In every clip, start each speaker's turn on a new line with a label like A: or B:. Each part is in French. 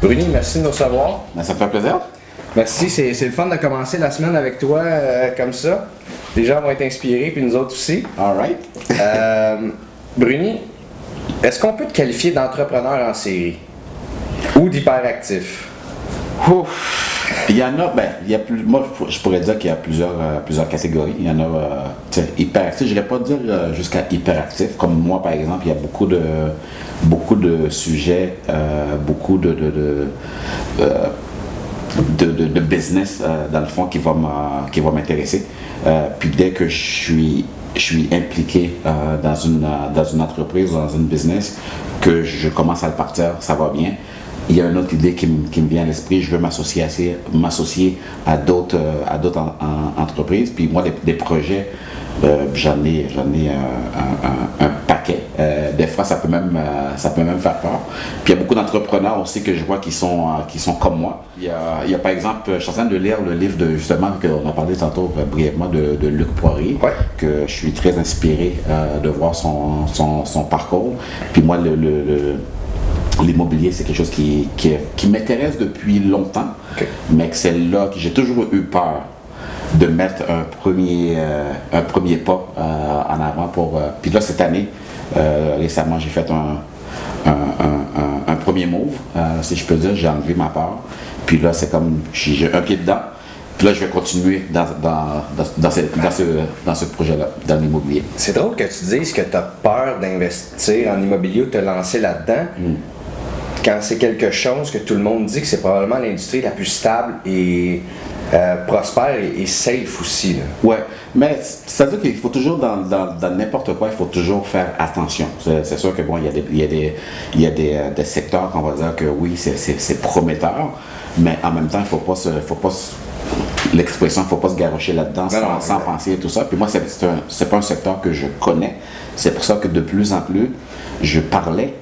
A: Bruni, merci de nous recevoir.
B: Ben, ça me fait plaisir.
A: Merci, c'est le fun de commencer la semaine avec toi comme ça. Les gens vont être inspirés, puis nous autres aussi.
B: All right.
A: Bruni, est-ce qu'on peut te qualifier d'entrepreneur en série ou d'hyperactif?
B: Il y en a, moi je pourrais dire qu'il y a plusieurs catégories. Il y en a hyperactifs, je ne vais pas dire jusqu'à hyperactif. Comme moi par exemple, il y a beaucoup de sujets, beaucoup de business dans le fond qui va m'intéresser. Puis dès que je suis impliqué dans une entreprise, dans une business, que je commence à le partir, ça va bien. Il y a une autre idée qui me vient à l'esprit, je veux m'associer à d'autres entreprises. Puis moi, des projets, j'en ai un paquet. Des fois, ça peut même faire peur. Puis il y a beaucoup d'entrepreneurs aussi que je vois qui sont comme moi. Il y a par exemple, je suis en train de lire le livre justement, qu'on a parlé tantôt brièvement de Luc Poirier,
A: ouais.
B: Que je suis très inspiré de voir son parcours. Puis moi, l'immobilier, c'est quelque chose qui m'intéresse depuis longtemps, okay. Mais que c'est là que j'ai toujours eu peur de mettre un premier pas en avant pour... Puis là, cette année, récemment, j'ai fait un premier move, si je peux dire, j'ai enlevé ma peur. Puis là, c'est comme, j'ai un pied dedans. Puis là, je vais continuer dans ce projet-là, dans l'immobilier.
A: C'est drôle que tu dises que tu as peur d'investir en immobilier ou de te lancer là-dedans. Quand c'est quelque chose que tout le monde dit que c'est probablement l'industrie la plus stable et prospère et safe aussi. Là.
B: Ouais, mais ça veut dire qu'il faut toujours, dans n'importe quoi, il faut toujours faire attention. C'est sûr que bon, il y a des secteurs qu'on va dire que oui, c'est prometteur, mais en même temps, il faut pas l'expression, il ne faut pas se garrocher là-dedans sans penser et tout ça. Puis moi, c'est pas un secteur que je connais. C'est pour ça que de plus en plus, je parlais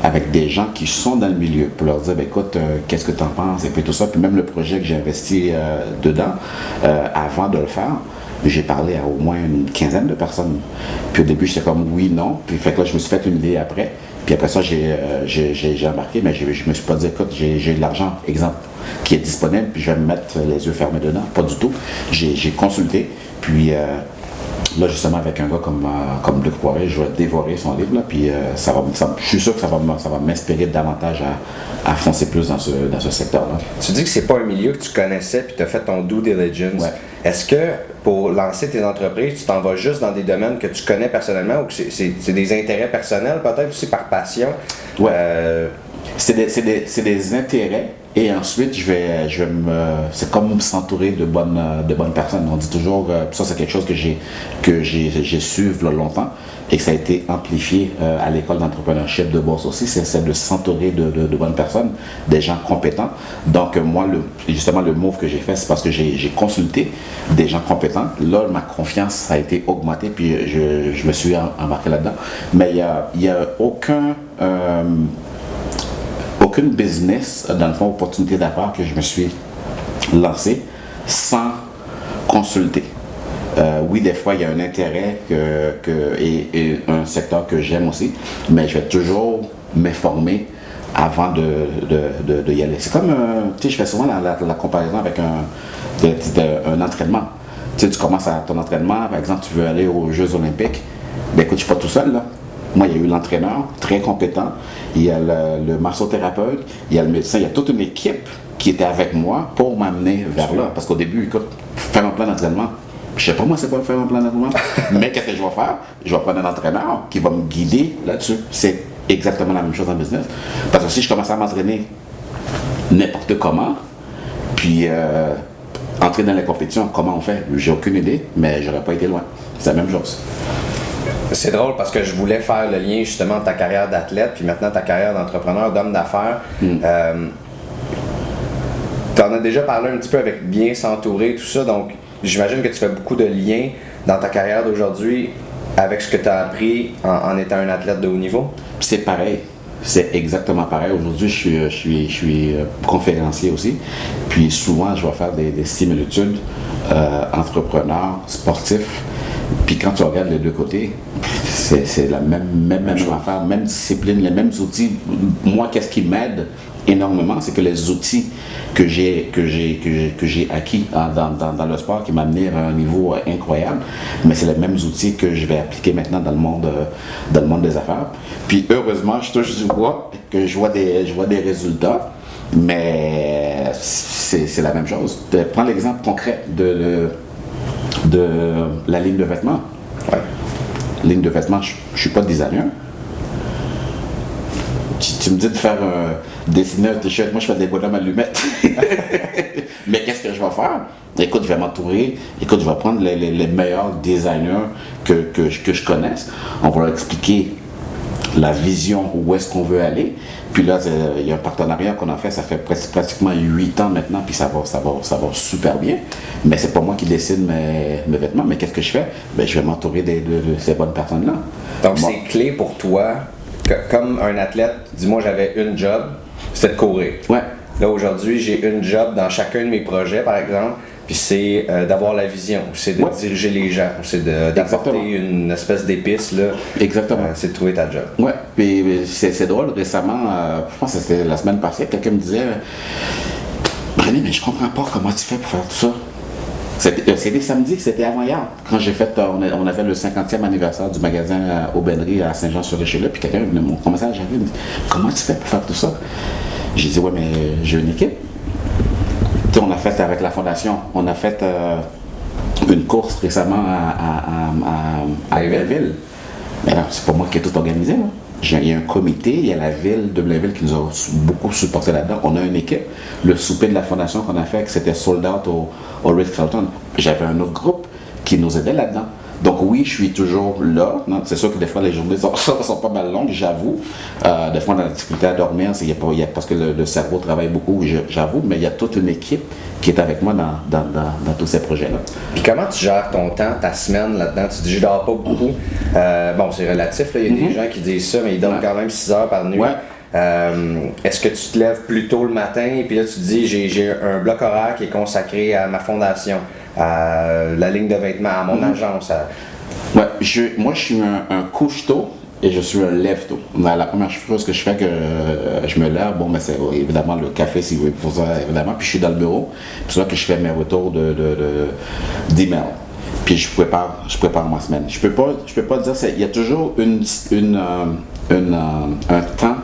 B: avec des gens qui sont dans le milieu pour leur dire, écoute, qu'est-ce que tu en penses? Et puis tout ça. Puis même le projet que j'ai investi dedans, avant de le faire, j'ai parlé à au moins une quinzaine de personnes. Puis au début, j'étais comme oui, non. Puis fait que là, je me suis fait une idée après. Puis après ça, j'ai embarqué, mais je me suis pas dit, écoute, j'ai de l'argent, exemple, qui est disponible, puis je vais me mettre les yeux fermés dedans. Pas du tout. J'ai consulté, puis là, justement, avec un gars comme Luc Poirier, je vais dévorer son livre, là, puis je suis sûr que ça va m'inspirer davantage à foncer plus dans ce secteur-là.
A: Tu dis que c'est pas un milieu que tu connaissais, puis tu as fait ton due diligence.
B: Ouais.
A: Est-ce que pour lancer tes entreprises, tu t'en vas juste dans des domaines que tu connais personnellement ou que c'est des intérêts personnels, peut-être aussi par passion?
B: Ouais. C'est des intérêts. Et ensuite, c'est comme s'entourer de bonnes personnes. On dit toujours, ça c'est quelque chose que j'ai su il y a longtemps et que ça a été amplifié à l'école d'entrepreneurship de Bourse aussi, c'est de s'entourer de bonnes personnes, des gens compétents. Donc moi, justement, le move que j'ai fait, c'est parce que j'ai consulté des gens compétents. Là, ma confiance a été augmentée, puis je me suis embarqué là-dedans. Mais il y a aucune business, dans le fond, opportunité d'affaires que je me suis lancé sans consulter. Oui, des fois, il y a un intérêt et un secteur que j'aime aussi, mais je vais toujours m'informer avant de y aller. C'est comme, tu sais, je fais souvent la comparaison avec un entraînement. Tu sais, tu commences ton entraînement, par exemple, tu veux aller aux Jeux Olympiques, ben écoute, je ne suis pas tout seul, là. Moi, il y a eu l'entraîneur, très compétent, il y a le massothérapeute, il y a le médecin, il y a toute une équipe qui était avec moi pour m'amener vers là. Parce qu'au début, écoute, faire un plan d'entraînement, je sais pas moi c'est quoi faire un plan d'entraînement, mais qu'est-ce que je vais faire? Je vais prendre un entraîneur qui va me guider là-dessus. C'est exactement la même chose en business. Parce que si je commençais à m'entraîner n'importe comment, puis entrer dans les compétitions, comment on fait? J'ai aucune idée, mais j'aurais pas été loin. C'est la même chose.
A: C'est drôle parce que je voulais faire le lien justement de ta carrière d'athlète puis maintenant ta carrière d'entrepreneur, d'homme d'affaires. Tu en as déjà parlé un petit peu avec bien s'entourer, tout ça, donc j'imagine que tu fais beaucoup de liens dans ta carrière d'aujourd'hui avec ce que tu as appris en étant un athlète de haut niveau.
B: C'est pareil. C'est exactement pareil. Aujourd'hui, je suis conférencier aussi. Puis souvent, je vais faire des similitudes entrepreneurs, sportifs. Puis quand tu regardes les deux côtés, c'est la même affaire, même discipline, les mêmes outils. Moi, qu'est-ce qui m'aide énormément, c'est que les outils que j'ai acquis dans le sport qui m'a amené à un niveau incroyable, mais c'est les mêmes outils que je vais appliquer maintenant dans le monde des affaires. Puis heureusement, je touche du bois, que je vois des résultats, mais c'est la même chose. Prends l'exemple concret de la ligne de vêtements.
A: Ouais.
B: Ligne de vêtements, je ne suis pas designer. Tu me dis de faire dessiner un t-shirt, moi je fais des bonhommes allumettes. Mais qu'est-ce que je vais faire? Écoute, je vais m'entourer, écoute, je vais prendre les meilleurs designers que je connaisse. On va leur expliquer la vision, où est-ce qu'on veut aller. Puis là, il y a un partenariat qu'on a fait, ça fait pratiquement 8 ans maintenant, puis ça va super bien. Mais c'est pas moi qui décide mes vêtements, mais qu'est-ce que je fais? Ben, je vais m'entourer de ces bonnes personnes-là.
A: Donc c'est clé pour toi, comme un athlète, dis-moi j'avais une job, c'était de courir.
B: Ouais.
A: Là aujourd'hui, j'ai une job dans chacun de mes projets, par exemple, puis c'est d'avoir la vision, c'est de diriger les gens, c'est d'apporter une espèce d'épice, là.
B: Exactement.
A: C'est de trouver ta job.
B: Ouais, puis c'est drôle, récemment, je pense que c'était la semaine passée, quelqu'un me disait René, mais je comprends pas comment tu fais pour faire tout ça. C'était samedi, c'était avant hier, quand j'ai fait, on avait le 50e anniversaire du magasin Aubainerie à Saint-Jean-sur-Richelieu, puis quelqu'un, mon commissaire, j'avais dit comment tu fais pour faire tout ça? J'ai dit ouais, mais j'ai une équipe. On a fait avec la fondation, on a fait une course récemment à Blainville. Mais là, c'est pas moi qui ai tout organisé. Là. Il y a un comité, il y a la ville de Blainville qui nous a beaucoup supporté là-dedans. On a une équipe. Le souper de la fondation qu'on a fait, c'était sold out au Ritz-Carlton. J'avais un autre groupe qui nous aidait là-dedans. Donc oui, je suis toujours là. C'est sûr que des fois, les journées sont pas mal longues, j'avoue. Des fois, on a la difficulté à dormir, parce que le cerveau travaille beaucoup, j'avoue, mais il y a toute une équipe qui est avec moi dans tous ces projets-là.
A: Puis comment tu gères ton temps, ta semaine là-dedans? Tu dis, je dors pas beaucoup. Bon, c'est relatif, là. Il y a des gens qui disent ça, mais ils dorment quand même 6 heures par nuit.
B: Ouais.
A: Est-ce que tu te lèves plus tôt le matin et puis là tu te dis j'ai un bloc horaire qui est consacré à ma fondation, à la ligne de vêtements, à mon agence?
B: Ouais, moi je suis un couche-tôt et je suis un lève-tôt. La première chose que je fais, que je me lève, bon, ben, c'est évidemment le café, si vous voulez, ça, évidemment, puis je suis dans le bureau, c'est là que je fais mes retours d'email. Puis je prépare ma semaine. Je peux pas dire, il y a toujours un temps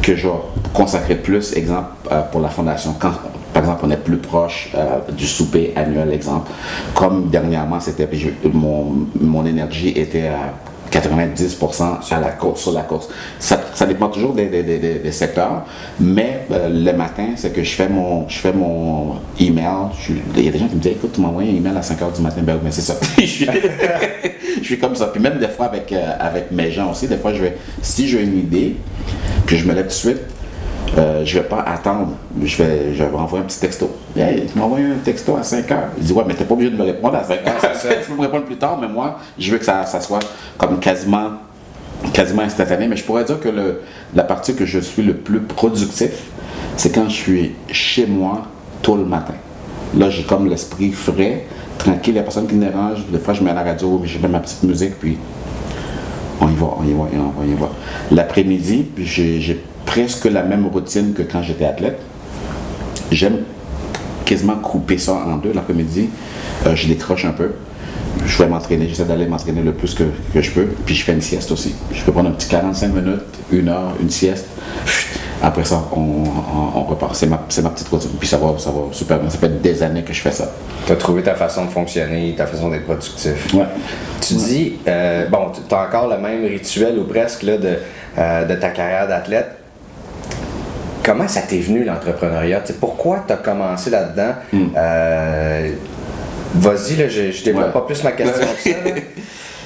B: que je vais consacrer plus, exemple, pour la fondation. Quand, par exemple, on est plus proche du souper annuel, exemple. Comme dernièrement, c'était mon énergie était à 90% sur la course. Ça dépend toujours des secteurs, mais le matin, c'est que je fais mon email. Il y a des gens qui me disent écoute, tu m'envoies un email à 5h du matin, ben c'est ça. je suis comme ça. Puis même des fois avec mes gens aussi, des fois si j'ai une idée, que je me lève tout de suite, je vais pas attendre. Je vais envoyer un petit texto. Hey, tu m'envoies un texto à 5h. Il dit ouais, mais t'es pas obligé de me répondre à 5h. Tu peux me répondre plus tard, mais moi, je veux que ça soit comme quasiment instantané. Mais je pourrais dire que la partie que je suis le plus productif, c'est quand je suis chez moi tôt le matin. Là, j'ai comme l'esprit frais, tranquille, il n'y a personne qui me dérange. Des fois, je mets à la radio, je mets ma petite musique, puis on y va. L'après-midi, j'ai presque la même routine que quand j'étais athlète. J'aime quasiment couper ça en deux. L'après-midi, je décroche un peu. Je vais m'entraîner, j'essaie d'aller m'entraîner le plus que je peux. Puis je fais une sieste aussi. Je peux prendre un petit 45 minutes, 1 heure, une sieste. Après ça, on repart. C'est ma petite routine. Puis ça va super bien. Ça fait des années que je fais ça.
A: Tu as trouvé ta façon de fonctionner, ta façon d'être productif.
B: Ouais.
A: Tu dis, bon, tu as encore le même rituel ou presque là, de ta carrière d'athlète. Comment ça t'est venu l'entrepreneuriat? T'sais, pourquoi tu as commencé là-dedans? Vas-y, là, je développe pas plus ma question que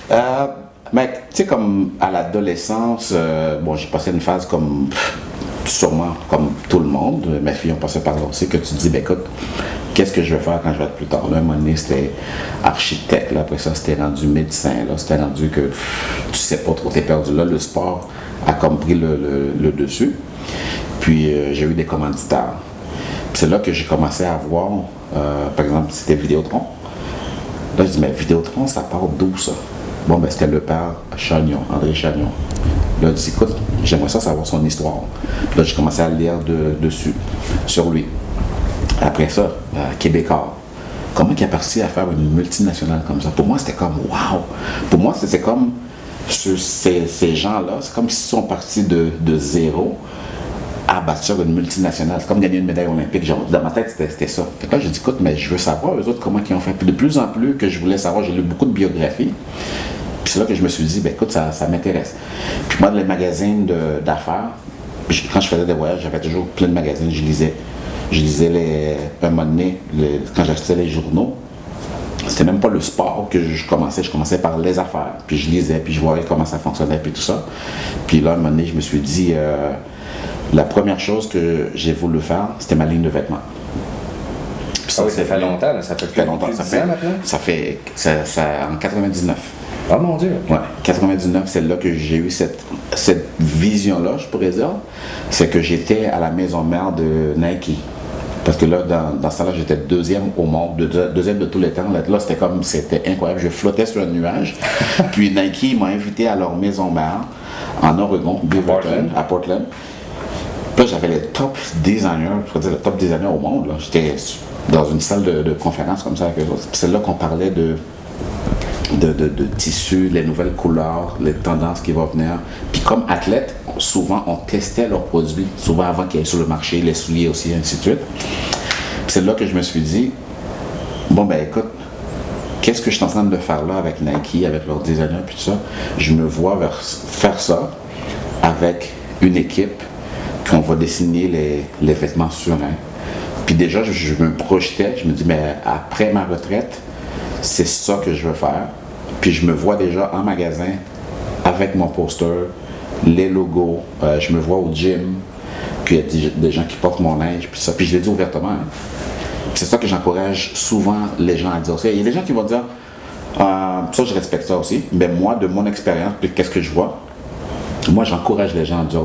A: ça.
B: Mais tu sais, comme à l'adolescence, bon, j'ai passé une phase comme sûrement comme tout le monde. Mes filles ont passé par là aussi, que tu te dis, ben écoute, qu'est-ce que je vais faire quand je vais être plus tard? Là, à un moment donné, c'était architecte, là, après ça, c'était rendu médecin, là, c'était rendu que tu sais pas trop, t'es perdu. Là, le sport a comme pris le dessus. Puis j'ai eu des commanditaires. Puis c'est là que j'ai commencé à voir, par exemple, c'était Vidéotron. Là, je dis, mais Vidéotron, ça part d'où ça? Bon, ben, c'était le père Chagnon, André Chagnon. Là, je dis, écoute, j'aimerais ça savoir son histoire. Là, j'ai commencé à lire dessus, sur lui. Après ça, Québécois. Comment il est parti à faire une multinationale comme ça? Pour moi, c'était comme, waouh! Pour moi, c'était comme, ces gens-là, c'est comme s'ils sont partis de zéro à bâtir une multinationale. C'est comme gagner une médaille olympique. Genre, dans ma tête, c'était ça. Fait que là, j'ai dit, écoute, mais je veux savoir, eux autres, comment ils ont fait. Puis de plus en plus que je voulais savoir, j'ai lu beaucoup de biographies. Puis c'est là que je me suis dit, ben écoute, ça m'intéresse. Puis moi, dans les magazines d'affaires, quand je faisais des voyages, j'avais toujours plein de magazines, je lisais. Je lisais un moment donné, quand j'achetais les journaux, c'était même pas le sport que je commençais par les affaires. Puis je lisais, puis je voyais comment ça fonctionnait, puis tout ça. Puis là, un moment donné, je me suis dit, la première chose que j'ai voulu faire, c'était ma ligne de vêtements.
A: Ça, ça fait longtemps, là. Ça fait longtemps.
B: Ça fait en 99.
A: Oh mon Dieu!
B: Ouais, 99, c'est là que j'ai eu cette vision-là, je pourrais dire. C'est que j'étais à la maison mère de Nike. Parce que là, dans ce temps-là, j'étais deuxième au monde, deuxième de tous les temps. Là, c'était incroyable. Je flottais sur un nuage. Puis Nike m'a invité à leur maison mère en Oregon, à Portland. Puis là, j'avais les top designers, je pourrais dire les top designers au monde. Là. J'étais dans une salle de conférence comme ça avec eux autres. Puis c'est là qu'on parlait de tissus, les nouvelles couleurs, les tendances qui vont venir. Puis comme athlète, souvent on testait leurs produits, souvent avant qu'ils aient sur le marché, les souliers aussi, ainsi de suite. Puis c'est là que je me suis dit, bon ben écoute, qu'est-ce que je suis en train de faire là avec Nike, avec leurs designers, puis tout ça? Je me vois faire ça avec une équipe qu'on va dessiner les vêtements sur un. Puis déjà, je me projetais, je me dis, mais après ma retraite, c'est ça que je veux faire. Puis je me vois déjà en magasin avec mon poster, les logos. Je me vois au gym, puis il y a des gens qui portent mon linge, puis ça. Puis je l'ai dit ouvertement. Hein. C'est ça que j'encourage souvent les gens à dire. Il y a des gens qui vont dire, ça je respecte ça aussi, mais moi, de mon expérience, puis qu'est-ce que je vois, moi j'encourage les gens à dire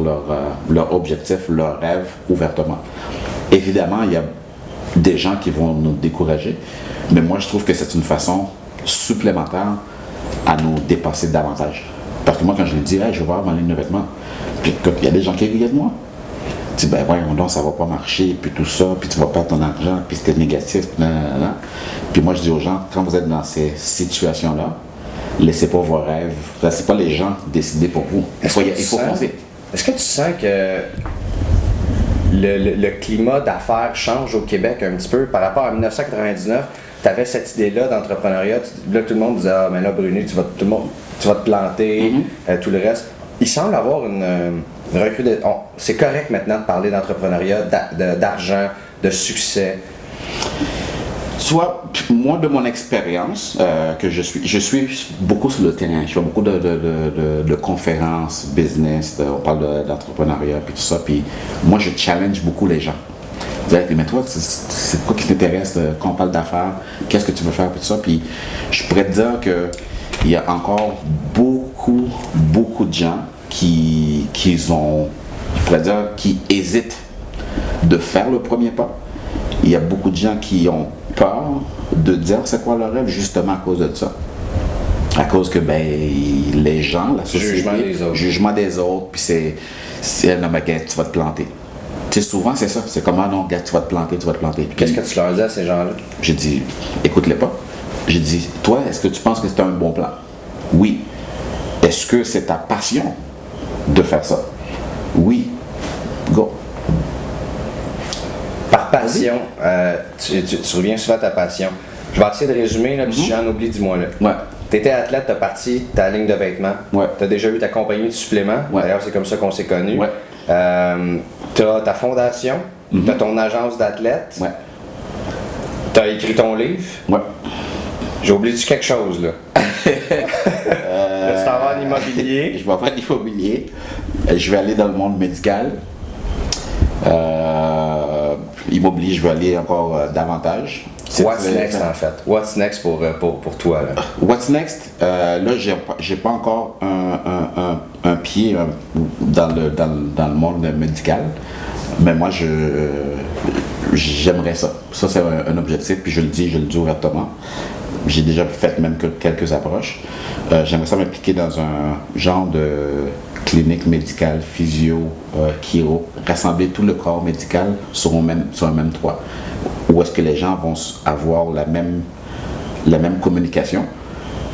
B: leur objectif, leur rêve ouvertement. Évidemment, il y a des gens qui vont nous décourager, mais moi je trouve que c'est une façon supplémentaire à nous dépasser davantage. Parce que moi quand je lui dis, hey, je vais voir ma ligne de vêtements, puis il y a des gens qui rient de moi. Tu dis, ben voyons donc, ça va pas marcher, puis tout ça, puis tu vas perdre ton argent, puis c'était négatif, nan. Puis moi je dis aux gens, quand vous êtes dans ces situations-là, laissez pas vos rêves, laissez pas les gens décider pour vous. Il faut foncer.
A: Est-ce que tu sens que le climat d'affaires change au Québec un petit peu par rapport à 1999? Tu avais cette idée-là d'entrepreneuriat, là tout le monde disait, ah mais là Bruni, tu vas te planter, tout le reste. Il semble avoir une recrue c'est correct maintenant de parler d'entrepreneuriat, d'argent, de succès.
B: Soit, moi de mon expérience, que je suis beaucoup sur le terrain, je fais beaucoup de conférences, business, on parle d'entrepreneuriat, puis tout ça, puis moi je challenge beaucoup les gens. Je dis, mais toi, c'est quoi qui t'intéresse quand on parle d'affaires, qu'est-ce que tu veux faire, puis tout ça, puis je pourrais te dire qu'il y a encore beaucoup de gens qui hésitent de faire le premier pas. Il y a beaucoup de gens qui ont peur de dire c'est quoi leur rêve justement à cause de ça. À cause que les gens, la société, jugement des autres, puis c'est non mais tu vas te planter. Tu sais, souvent c'est ça, c'est comme ah non, gars, tu vas te planter. Puis,
A: qu'est-ce que tu leur dis à ces gens-là?
B: J'ai dit, écoute-les pas. J'ai dit, toi, est-ce que tu penses que c'est un bon plan? Oui. Est-ce que c'est ta passion de faire ça? Oui. Go.
A: Par passion, tu reviens souvent à ta passion. Je vais essayer de résumer, là, puis si j'en oublie, dis-moi là.
B: Ouais.
A: Tu étais athlète, tu as parti ta ligne de vêtements.
B: Ouais.
A: Tu as déjà eu ta compagnie de suppléments.
B: Ouais.
A: D'ailleurs, c'est comme ça qu'on s'est connus.
B: Ouais.
A: Tu as ta fondation, tu as ton agence d'athlète.
B: Ouais.
A: Tu as écrit ton livre.
B: Ouais.
A: J'ai oublié quelque chose, là. Là, tu t'en vas en immobilier.
B: Je vais faire l'immobilier. Je vais aller dans le monde médical. Immobilier, je vais aller encore davantage.
A: What's next, en fait? What's next pour toi, là?
B: What's next? Là, j'ai pas encore un pied dans le monde médical. Mais moi, j'aimerais ça. Ça, c'est un objectif, puis je le dis ouvertement. j'ai déjà fait même quelques approches. J'aimerais ça m'impliquer dans un genre de clinique médicale, physio, chiro, rassembler tout le corps médical sur un même toit. Où est-ce que les gens vont avoir la même communication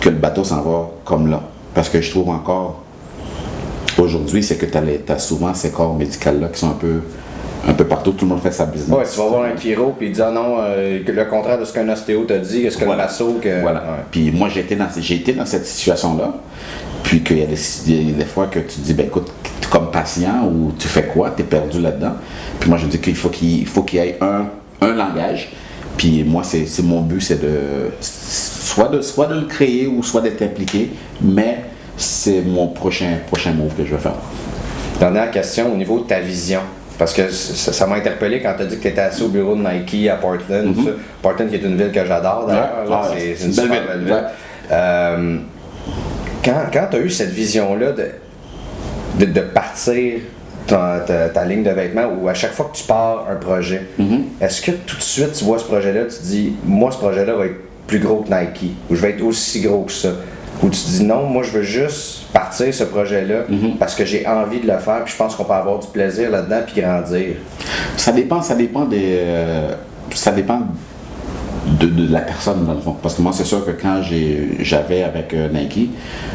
B: que le bateau s'en va comme là. Parce que je trouve encore, aujourd'hui, c'est que tu as souvent ces corps médicaux-là qui sont un peu partout, tout le monde fait sa business.
A: Ouais, tu vas voir un chiro puis il dit non, le contraire de ce qu'un ostéo t'a dit, ce que le masso que.
B: Voilà. Ouais. Puis moi j'ai été dans cette situation-là. Puis qu'il y a des fois que tu te dis, ben écoute, comme patient ou tu fais quoi, tu es perdu là-dedans. Puis moi je dis qu'il faut qu'il y ait un langage. Puis moi c'est mon but, c'est soit de le créer ou soit d'être impliqué, mais c'est mon prochain move que je vais faire.
A: Dernière question au niveau de ta vision. Parce que ça m'a interpellé quand tu as dit que tu étais assis au bureau de Nike à Portland. Mm-hmm. Portland qui est une ville que j'adore d'ailleurs. C'est une super belle ville. Ouais. Quand tu as eu cette vision-là de partir ta ligne de vêtements ou à chaque fois que tu pars un projet, est-ce que tout de suite tu vois ce projet-là, tu te dis, moi ce projet-là va être plus gros que Nike ou je vais être aussi gros que ça? Ou tu te dis non, moi je veux juste partir ce projet-là parce que j'ai envie de le faire puis je pense qu'on peut avoir du plaisir là-dedans puis grandir? Ça dépend
B: de la personne dans le fond. Parce que moi c'est sûr que quand j'avais avec Nike,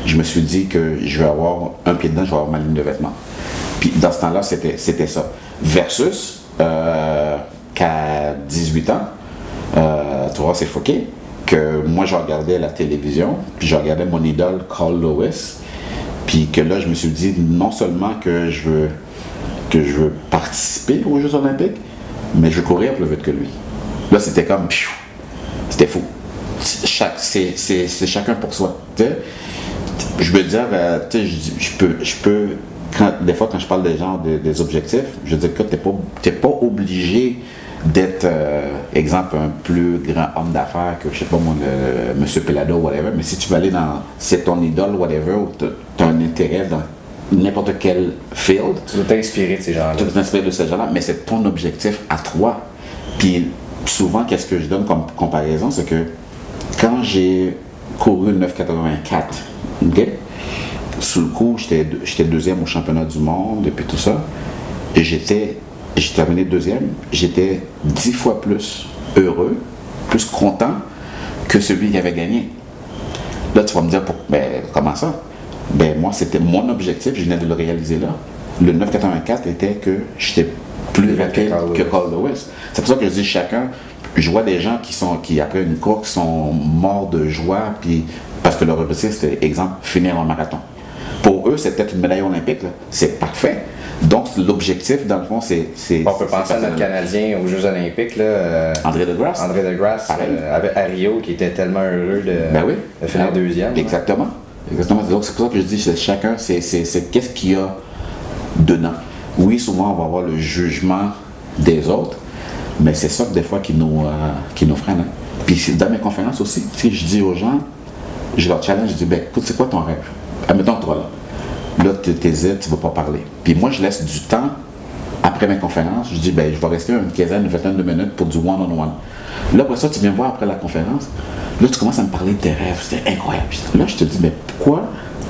B: je me suis dit que je vais avoir un pied dedans, je vais avoir ma ligne de vêtements. Puis dans ce temps-là, c'était ça. Versus qu'à 18 ans, tu vois, c'est foqué. Que moi je regardais la télévision, puis je regardais mon idole Carl Lewis, puis que là je me suis dit non seulement que je veux participer aux Jeux Olympiques, mais je veux courir plus vite que lui. Là c'était comme, c'était fou. C'est chacun pour soi. T'sais. Je veux dire, je peux des fois quand je parle des gens des objectifs, je veux dire que t'es pas obligé d'être, exemple, un plus grand homme d'affaires que, je sais pas moi, le Monsieur Pelado, whatever, mais si tu veux aller c'est ton idole, whatever, ou tu as un intérêt dans n'importe quel field.
A: Tu dois t'inspirer de ces gens-là.
B: Tu dois t'inspirer de ces gens-là, mais c'est ton objectif à toi. Puis souvent, qu'est-ce que je donne comme comparaison, c'est que quand j'ai couru le 9,84, ok, sous le coup, j'étais deuxième au championnat du monde et puis tout ça, et j'ai terminé deuxième, j'étais 10 fois plus heureux, plus content que celui qui avait gagné. Là, tu vas me dire, comment ça? Ben, moi, c'était mon objectif, je venais de le réaliser là. Le 9,84 était que j'étais plus rapide que Carl Lewis. C'est pour ça que je dis je vois des gens qui après une course, sont morts de joie, puis parce que leur objectif, c'était, exemple, finir un marathon. Pour eux, c'est peut-être une médaille olympique, là. C'est parfait. Donc, l'objectif, dans le fond, c'est
A: on peut penser à notre Canadien aux Jeux Olympiques, là,
B: André Degrasse.
A: À Rio, qui était tellement heureux de finir deuxième.
B: Exactement. Donc, c'est pour ça que je dis que chacun, c'est qu'est-ce qu'il y a dedans. Oui, souvent, on va avoir le jugement des autres, mais c'est ça que des fois qui nous freine. Hein. Puis, dans mes conférences aussi, si je dis aux gens, je leur challenge, je dis, écoute, c'est quoi ton rêve? Admettons toi là. Là, tu t'hésites, tu ne vas pas parler. Puis moi, je laisse du temps après mes conférences. Je dis, je vais rester une vingtaine de minutes pour du one-on-one. Là, après ça, tu viens voir après la conférence. Là, tu commences à me parler de tes rêves. C'était incroyable. Là, je te dis, mais pourquoi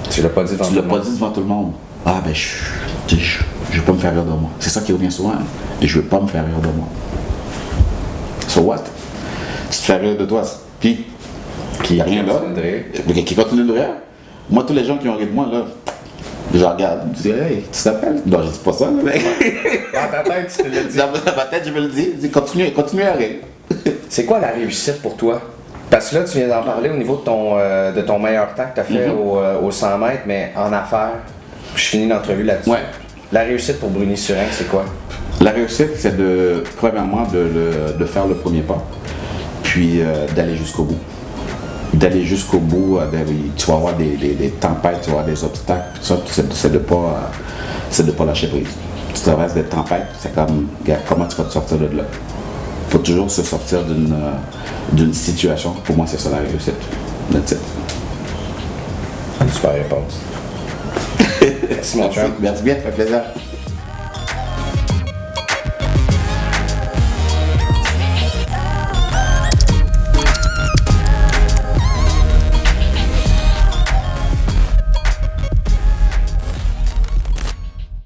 A: tu l'as pas dit
B: devant tout le monde? Ah, je ne veux pas me faire rire de moi. C'est ça qui revient souvent. Hein? Et je ne veux pas me faire rire de moi. So what? Tu te fais rire de toi. Puis, il n'y a rien là. Qui continue de rire. Moi, tous les gens qui ont ri de moi, là, je regarde, je dis, hey, tu t'appelles? Non, je dis pas ça, là, mais.
A: Dans ta tête, tu te le dis.
B: Dans ma tête, je me le dis. Je dis, continue à rire.
A: C'est quoi la réussite pour toi? Parce que là, tu viens d'en parler au niveau de ton meilleur temps que tu as fait au 100 mètres, mais en affaires. Je finis l'entrevue là-dessus. Ouais. La réussite pour Bruni Surin, c'est quoi?
B: La réussite, c'est premièrement, de faire le premier pas, puis d'aller jusqu'au bout. D'aller jusqu'au bout, tu vas avoir des tempêtes, tu vas avoir des obstacles, tout ça, c'est de pas lâcher prise. Tu traverses des tempêtes, c'est comme, regarde, comment tu vas te sortir de là? Il faut toujours se sortir d'une situation. Pour moi, c'est ça la réussite. That's it.
A: Super réponse. Merci mon cher.
B: Merci bien, ça fait plaisir.